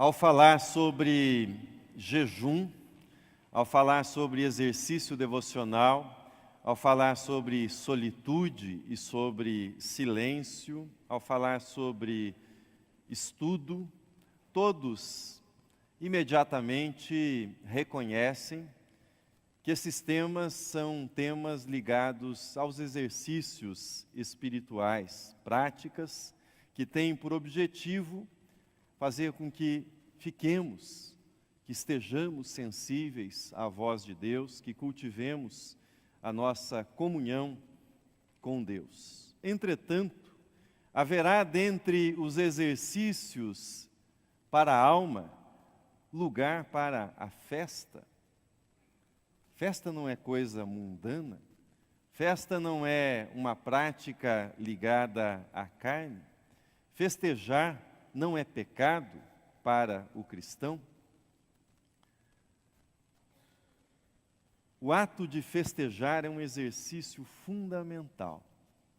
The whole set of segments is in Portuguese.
Ao falar sobre jejum, ao falar sobre exercício devocional, ao falar sobre solitude e sobre silêncio, ao falar sobre estudo, todos imediatamente reconhecem que esses temas são temas ligados aos exercícios espirituais, práticas, que têm por objetivo fazer com que fiquemos, que estejamos sensíveis à voz de Deus, que cultivemos a nossa comunhão com Deus. Entretanto, haverá dentre os exercícios para a alma lugar para a festa. Festa não é coisa mundana, festa não é uma prática ligada à carne, festejar não é pecado para o cristão. O ato de festejar é um exercício fundamental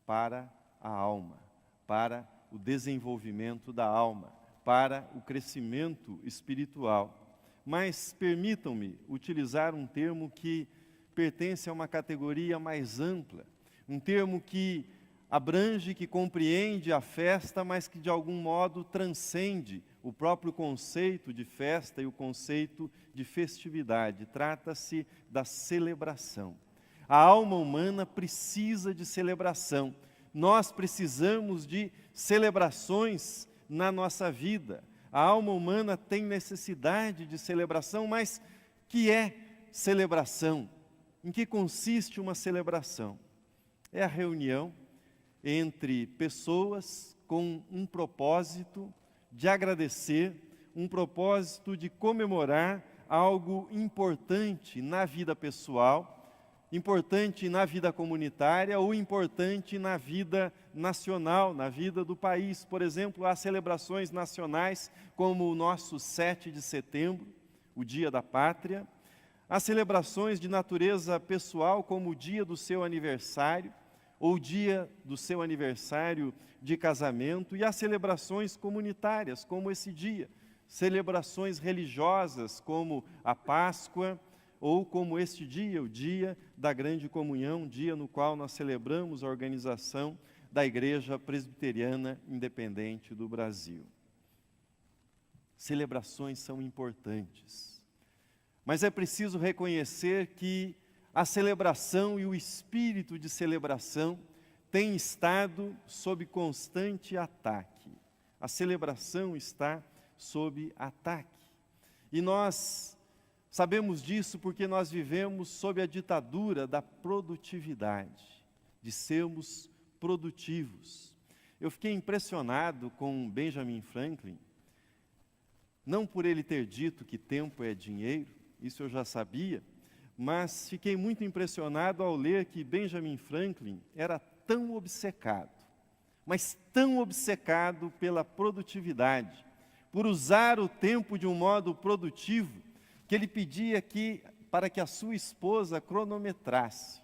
para a alma, para o desenvolvimento da alma, para o crescimento espiritual. Mas permitam-me utilizar um termo que pertence a uma categoria mais ampla, um termo que abrange, que compreende a festa, mas que de algum modo transcende o próprio conceito de festa e o conceito de festividade. Trata-se da celebração. A alma humana precisa de celebração. Nós precisamos de celebrações na nossa vida. A alma humana tem necessidade de celebração, mas que é celebração? Em que consiste uma celebração? É a reunião entre pessoas com um propósito de agradecer, um propósito de comemorar algo importante na vida pessoal, importante na vida comunitária ou importante na vida nacional, na vida do país. Por exemplo, há celebrações nacionais como o nosso 7 de setembro, o Dia da Pátria. Há celebrações de natureza pessoal como o dia do seu aniversário ou o dia do seu aniversário de casamento. E há celebrações comunitárias como esse dia, celebrações religiosas como a Páscoa, ou como este dia, o dia da grande comunhão, dia no qual nós celebramos a organização da Igreja Presbiteriana Independente do Brasil. Celebrações são importantes, mas é preciso reconhecer que a celebração e o espírito de celebração têm estado sob constante ataque. A celebração está sob ataque. E nós sabemos disso porque nós vivemos sob a ditadura da produtividade, de sermos produtivos. Eu fiquei impressionado com Benjamin Franklin, não por ele ter dito que tempo é dinheiro, isso eu já sabia, mas fiquei muito impressionado ao ler que Benjamin Franklin era tão obcecado, mas tão obcecado pela produtividade, por usar o tempo de um modo produtivo, que ele pedia para que a sua esposa cronometrasse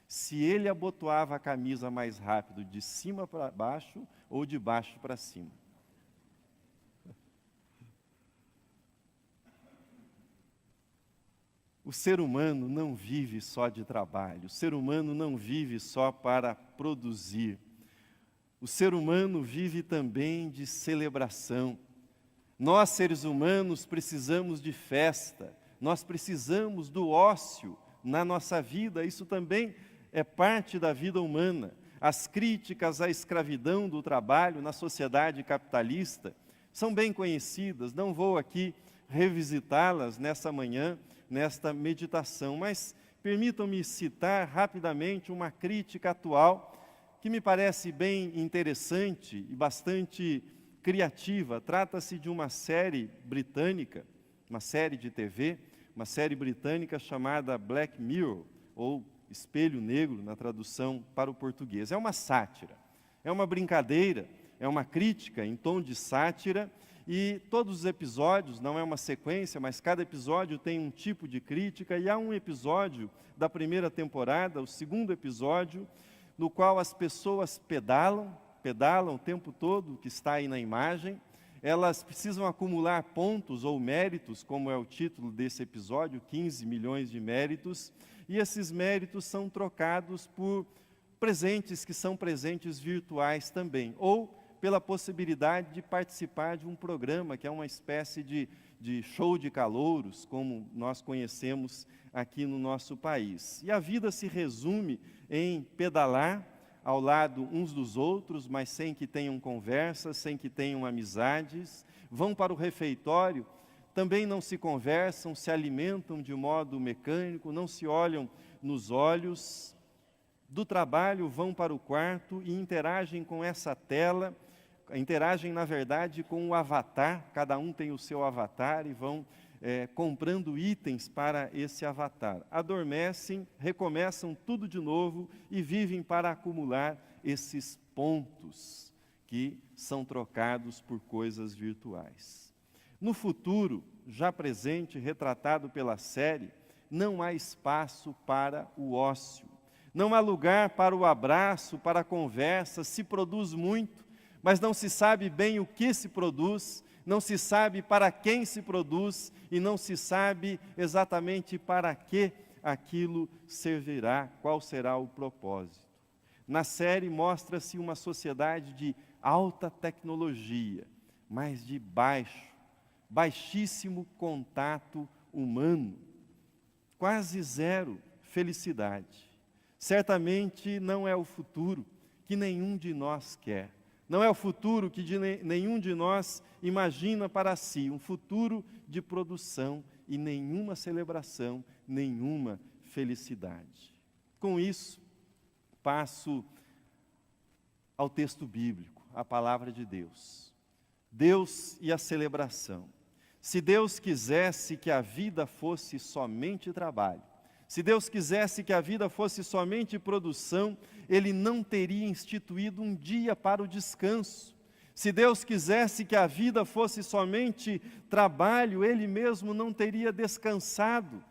se ele abotoava a camisa mais rápido de cima para baixo ou de baixo para cima. O ser humano não vive só de trabalho, o ser humano não vive só para produzir. O ser humano vive também de celebração. Nós, seres humanos, precisamos de festa, nós precisamos do ócio na nossa vida, isso também é parte da vida humana. As críticas à escravidão do trabalho na sociedade capitalista são bem conhecidas, não vou aqui revisitá-las nessa manhã, nesta meditação, mas permitam-me citar rapidamente uma crítica atual que me parece bem interessante e bastante criativa. Trata-se de uma série britânica, uma série de TV, uma série britânica chamada Black Mirror, ou Espelho Negro, na tradução para o português. É uma sátira, é uma brincadeira, é uma crítica em tom de sátira, e todos os episódios, não é uma sequência, mas cada episódio tem um tipo de crítica, e há um episódio da primeira temporada, o segundo episódio, no qual as pessoas pedalam o tempo todo, que está aí na imagem, elas precisam acumular pontos ou méritos, como é o título desse episódio, 15 milhões de méritos, e esses méritos são trocados por presentes que são presentes virtuais também, ou pela possibilidade de participar de um programa que é uma espécie de show de calouros, como nós conhecemos aqui no nosso país. E a vida se resume em pedalar ao lado uns dos outros, mas sem que tenham conversas, sem que tenham amizades, vão para o refeitório, também não se conversam, se alimentam de modo mecânico, não se olham nos olhos. Do trabalho vão para o quarto e interagem com essa tela, interagem na verdade com o avatar, cada um tem o seu avatar e vão comprando itens para esse avatar. Adormecem, recomeçam tudo de novo e vivem para acumular esses pontos que são trocados por coisas virtuais. No futuro, já presente, retratado pela série, não há espaço para o ócio. Não há lugar para o abraço, para a conversa, se produz muito, mas não se sabe bem o que se produz, não se sabe para quem se produz e não se sabe exatamente para que aquilo servirá, qual será o propósito. Na série mostra-se uma sociedade de alta tecnologia, mas de baixíssimo contato humano, quase zero felicidade. Certamente não é o futuro que nenhum de nós quer. Não é o futuro que nenhum de nós imagina para si, um futuro de produção e nenhuma celebração, nenhuma felicidade. Com isso, passo ao texto bíblico, a palavra de Deus. Deus e a celebração. Se Deus quisesse que a vida fosse somente trabalho, se Deus quisesse que a vida fosse somente produção, Ele não teria instituído um dia para o descanso. Se Deus quisesse que a vida fosse somente trabalho, Ele mesmo não teria descansado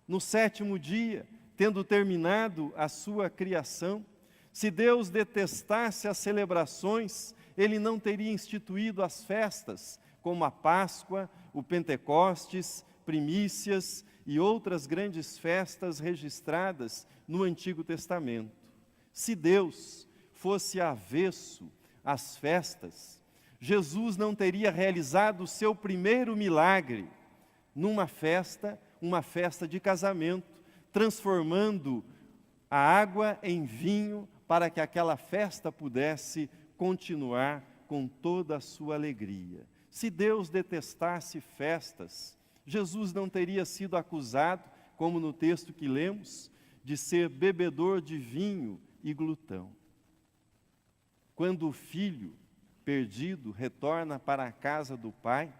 no sétimo dia, tendo terminado a sua criação. Se Deus detestasse as celebrações, Ele não teria instituído as festas, como a Páscoa, o Pentecostes, primícias e outras grandes festas registradas no Antigo Testamento. Se Deus fosse avesso às festas, Jesus não teria realizado o seu primeiro milagre numa festa, uma festa de casamento, transformando a água em vinho para que aquela festa pudesse continuar com toda a sua alegria. Se Deus detestasse festas, Jesus não teria sido acusado, como no texto que lemos, de ser bebedor de vinho e glutão. Quando o filho perdido retorna para a casa do pai,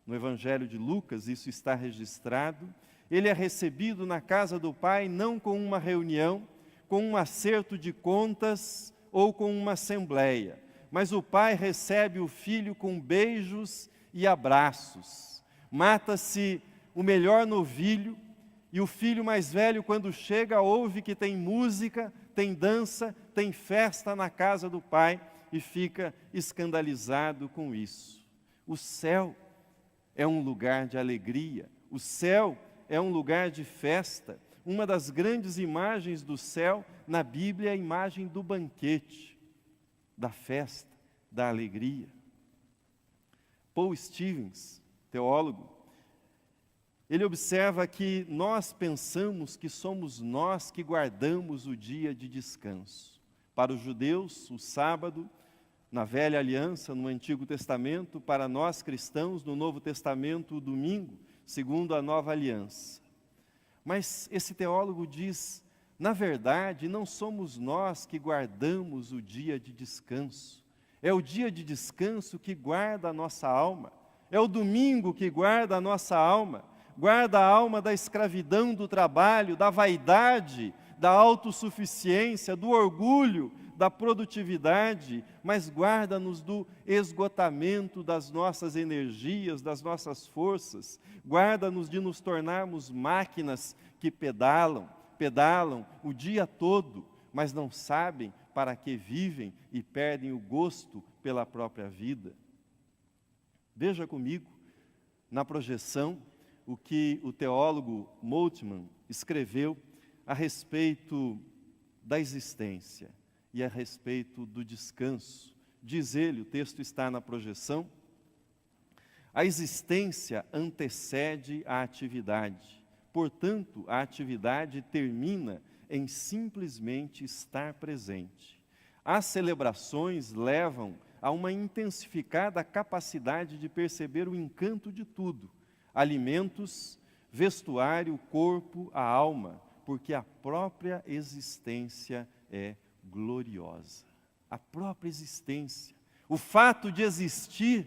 no Evangelho de Lucas isso está registrado, ele é recebido na casa do pai não com uma reunião, com um acerto de contas ou com uma assembleia, mas o pai recebe o filho com beijos e abraços. Mata-se o melhor novilho, e o filho mais velho, quando chega, ouve que tem música, tem dança, tem festa na casa do pai, e fica escandalizado com isso. O céu é um lugar de alegria, o céu é um lugar de festa. Uma das grandes imagens do céu na Bíblia é a imagem do banquete, da festa, da alegria. Paul Stevens, teólogo, ele observa que nós pensamos que somos nós que guardamos o dia de descanso. Para os judeus, o sábado, na Velha Aliança, no Antigo Testamento, para nós cristãos, no Novo Testamento, o domingo, segundo a Nova Aliança. Mas esse teólogo diz, na verdade, não somos nós que guardamos o dia de descanso. É o dia de descanso que guarda a nossa alma. É o domingo que guarda a nossa alma, guarda a alma da escravidão do trabalho, da vaidade, da autossuficiência, do orgulho, da produtividade, mas guarda-nos do esgotamento das nossas energias, das nossas forças, guarda-nos de nos tornarmos máquinas que pedalam o dia todo, mas não sabem para que vivem e perdem o gosto pela própria vida. Veja comigo, na projeção, o que o teólogo Moltmann escreveu a respeito da existência e a respeito do descanso. Diz ele, o texto está na projeção: a existência antecede a atividade, portanto, a atividade termina em simplesmente estar presente. As celebrações levam a uma intensificada capacidade de perceber o encanto de tudo: alimentos, vestuário, corpo, a alma, porque a própria existência é gloriosa. A própria existência, o fato de existir,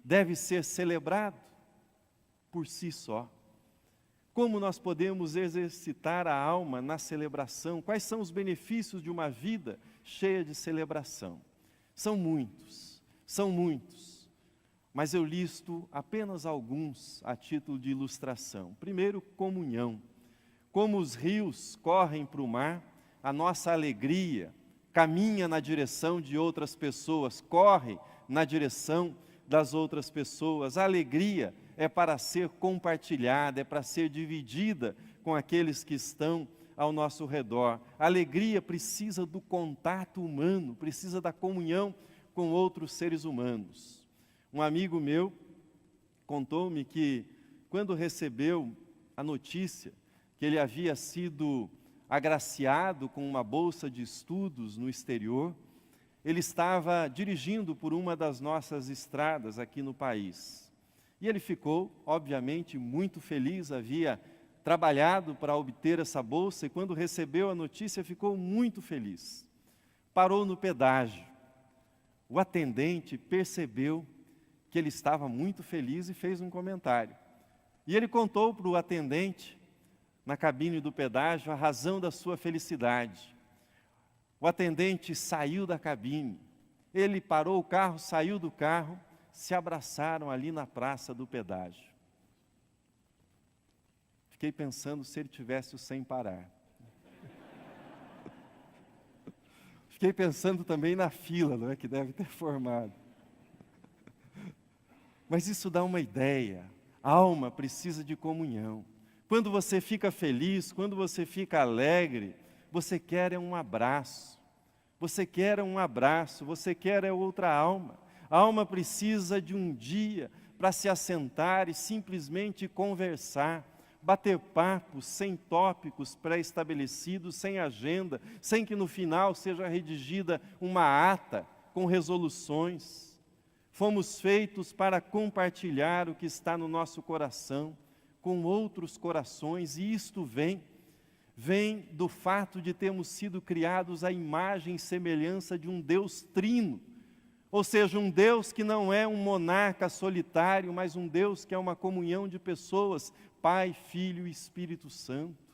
deve ser celebrado por si só. Como nós podemos exercitar a alma na celebração? Quais são os benefícios de uma vida cheia de celebração? São muitos, mas eu listo apenas alguns a título de ilustração. Primeiro, comunhão. Como os rios correm para o mar, a nossa alegria caminha na direção de outras pessoas, corre na direção das outras pessoas. A alegria é para ser compartilhada, é para ser dividida com aqueles que estão ao nosso redor. A alegria precisa do contato humano, precisa da comunhão com outros seres humanos. Um amigo meu contou-me que, quando recebeu a notícia que ele havia sido agraciado com uma bolsa de estudos no exterior, ele estava dirigindo por uma das nossas estradas aqui no país. E ele ficou, obviamente, muito feliz, havia trabalhado para obter essa bolsa, e quando recebeu a notícia ficou muito feliz. Parou no pedágio. O atendente percebeu que ele estava muito feliz e fez um comentário. E ele contou para o atendente, na cabine do pedágio, a razão da sua felicidade. O atendente saiu da cabine, ele parou o carro, saiu do carro, se abraçaram ali na praça do pedágio. Fiquei pensando se ele tivesse o sem parar. Fiquei pensando também na fila, não é, que deve ter formado. Mas isso dá uma ideia. A alma precisa de comunhão. Quando você fica feliz, quando você fica alegre, você quer um abraço. Você quer um abraço, você quer outra alma. A alma precisa de um dia para se assentar e simplesmente conversar, bater papo sem tópicos pré-estabelecidos, sem agenda, sem que no final seja redigida uma ata com resoluções. Fomos feitos para compartilhar o que está no nosso coração com outros corações, e isto vem do fato de termos sido criados à imagem e semelhança de um Deus trino. Ou seja, um Deus que não é um monarca solitário, mas um Deus que é uma comunhão de pessoas, Pai, Filho e Espírito Santo.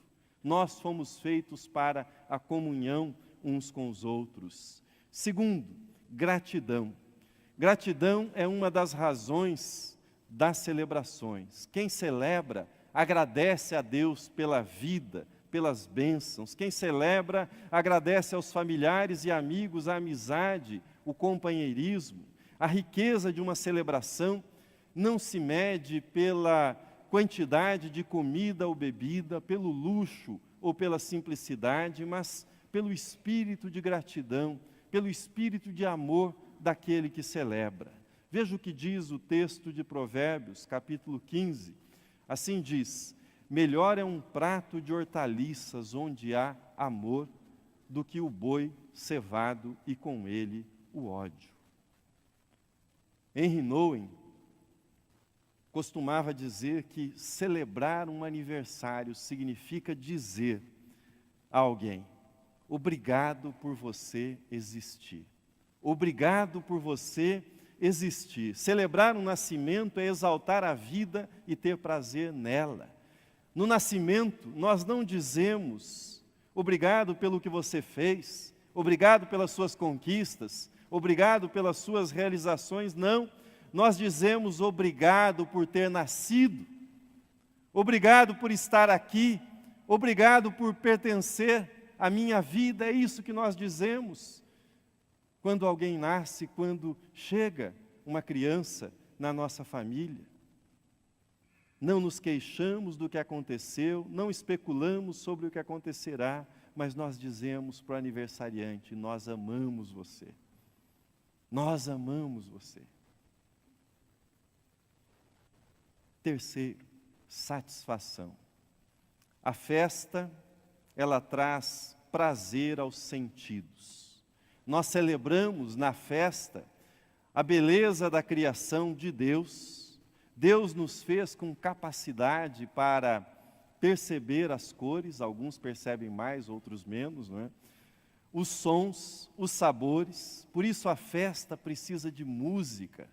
Nós fomos feitos para a comunhão uns com os outros. Segundo, gratidão. Gratidão é uma das razões das celebrações. Quem celebra, agradece a Deus pela vida, pelas bênçãos. Quem celebra, agradece aos familiares e amigos a amizade, o companheirismo. A riqueza de uma celebração não se mede pela quantidade de comida ou bebida, pelo luxo ou pela simplicidade, mas pelo espírito de gratidão, pelo espírito de amor daquele que celebra. Veja o que diz o texto de Provérbios, capítulo 15. Assim diz: melhor é um prato de hortaliças onde há amor do que o boi cevado e com ele o ódio. Henry Nouwen costumava dizer que celebrar um aniversário significa dizer a alguém: obrigado por você existir. Obrigado por você existir. Celebrar um nascimento é exaltar a vida e ter prazer nela. No nascimento, nós não dizemos obrigado pelo que você fez, obrigado pelas suas conquistas, obrigado pelas suas realizações, não. Nós dizemos obrigado por ter nascido, obrigado por estar aqui, obrigado por pertencer à minha vida, é isso que nós dizemos. Quando alguém nasce, quando chega uma criança na nossa família. Não nos queixamos do que aconteceu, não especulamos sobre o que acontecerá, mas nós dizemos para o aniversariante: nós amamos você. Nós amamos você. Terceiro, satisfação. A festa, ela traz prazer aos sentidos. Nós celebramos na festa a beleza da criação de Deus. Deus nos fez com capacidade para perceber as cores, alguns percebem mais, outros menos, não é? Os sons, os sabores. Por isso a festa precisa de música,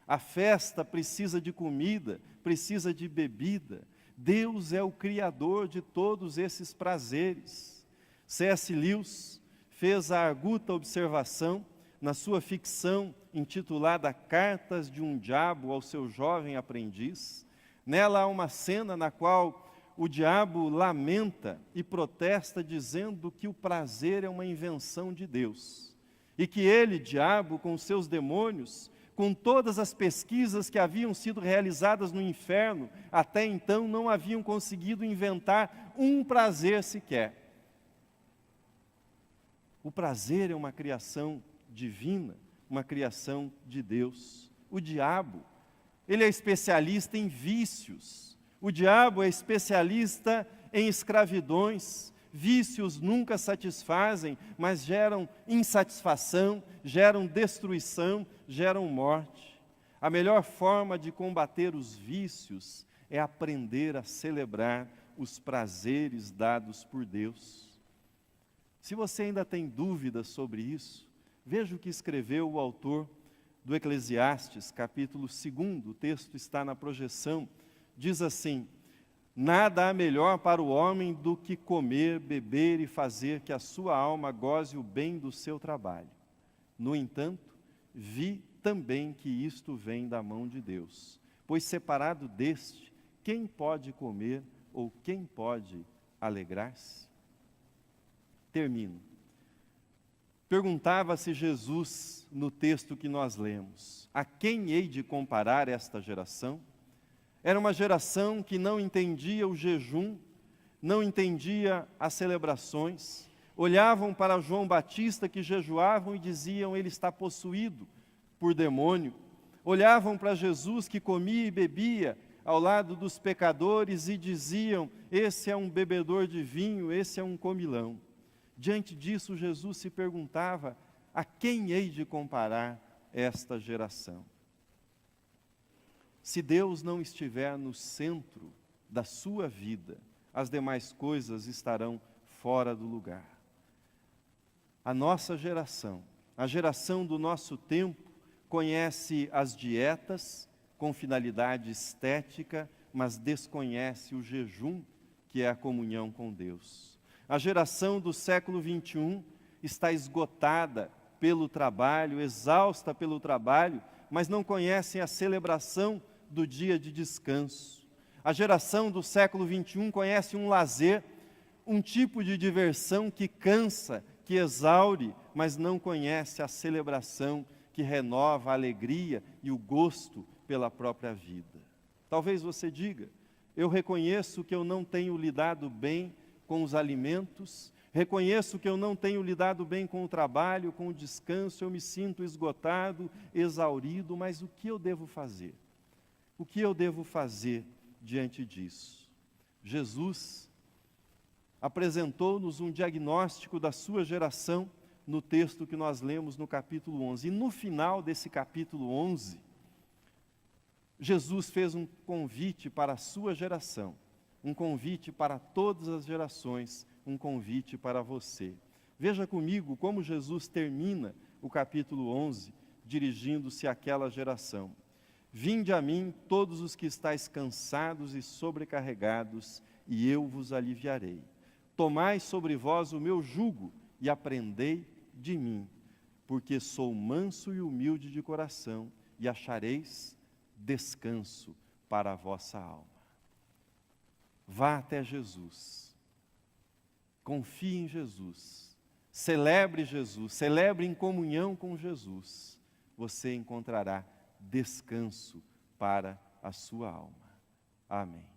a festa precisa de comida, precisa de bebida. Deus é o criador de todos esses prazeres. C.S. Lewis fez a arguta observação na sua ficção intitulada Cartas de um Diabo ao seu jovem aprendiz. Nela há uma cena na qual o diabo lamenta e protesta dizendo que o prazer é uma invenção de Deus. E que ele, diabo, com seus demônios, com todas as pesquisas que haviam sido realizadas no inferno, até então não haviam conseguido inventar um prazer sequer. O prazer é uma criação divina, uma criação de Deus. O diabo, ele é especialista em vícios. O diabo é especialista em escravidões. Vícios nunca satisfazem, mas geram insatisfação, geram destruição, geram morte. A melhor forma de combater os vícios é aprender a celebrar os prazeres dados por Deus. Se você ainda tem dúvidas sobre isso, veja o que escreveu o autor do Eclesiastes, capítulo 2, o texto está na projeção, diz assim: nada há melhor para o homem do que comer, beber e fazer que a sua alma goze o bem do seu trabalho. No entanto, vi também que isto vem da mão de Deus, pois separado deste, quem pode comer ou quem pode alegrar-se? Termino. Perguntava-se Jesus no texto que nós lemos: a quem hei de comparar esta geração? Era uma geração que não entendia o jejum, não entendia as celebrações, olhavam para João Batista que jejuavam e diziam: ele está possuído por demônio. Olhavam para Jesus que comia e bebia ao lado dos pecadores e diziam: esse é um bebedor de vinho, esse é um comilão. Diante disso, Jesus se perguntava: a quem hei de comparar esta geração? Se Deus não estiver no centro da sua vida, as demais coisas estarão fora do lugar. A nossa geração, a geração do nosso tempo, conhece as dietas com finalidade estética, mas desconhece o jejum, que é a comunhão com Deus. A geração do século 21 está esgotada pelo trabalho, exausta pelo trabalho, mas não conhecem a celebração do dia de descanso. A geração do século 21 conhece um lazer, um tipo de diversão que cansa, que exaure, mas não conhece a celebração que renova a alegria e o gosto pela própria vida. Talvez você diga: eu reconheço que eu não tenho lidado bem com os alimentos, reconheço que eu não tenho lidado bem com o trabalho, com o descanso, eu me sinto esgotado, exaurido, mas o que eu devo fazer? O que eu devo fazer diante disso? Jesus apresentou-nos um diagnóstico da sua geração no texto que nós lemos no capítulo 11. E no final desse capítulo 11, Jesus fez um convite para a sua geração, um convite para todas as gerações, um convite para você. Veja comigo como Jesus termina o capítulo 11, dirigindo-se àquela geração. Vinde a mim todos os que estáis cansados e sobrecarregados, e eu vos aliviarei. Tomai sobre vós o meu jugo e aprendei de mim, porque sou manso e humilde de coração, e achareis descanso para a vossa alma. Vá até Jesus, confie em Jesus, celebre Jesus, celebre em comunhão com Jesus. Você encontrará descanso para a sua alma. Amém.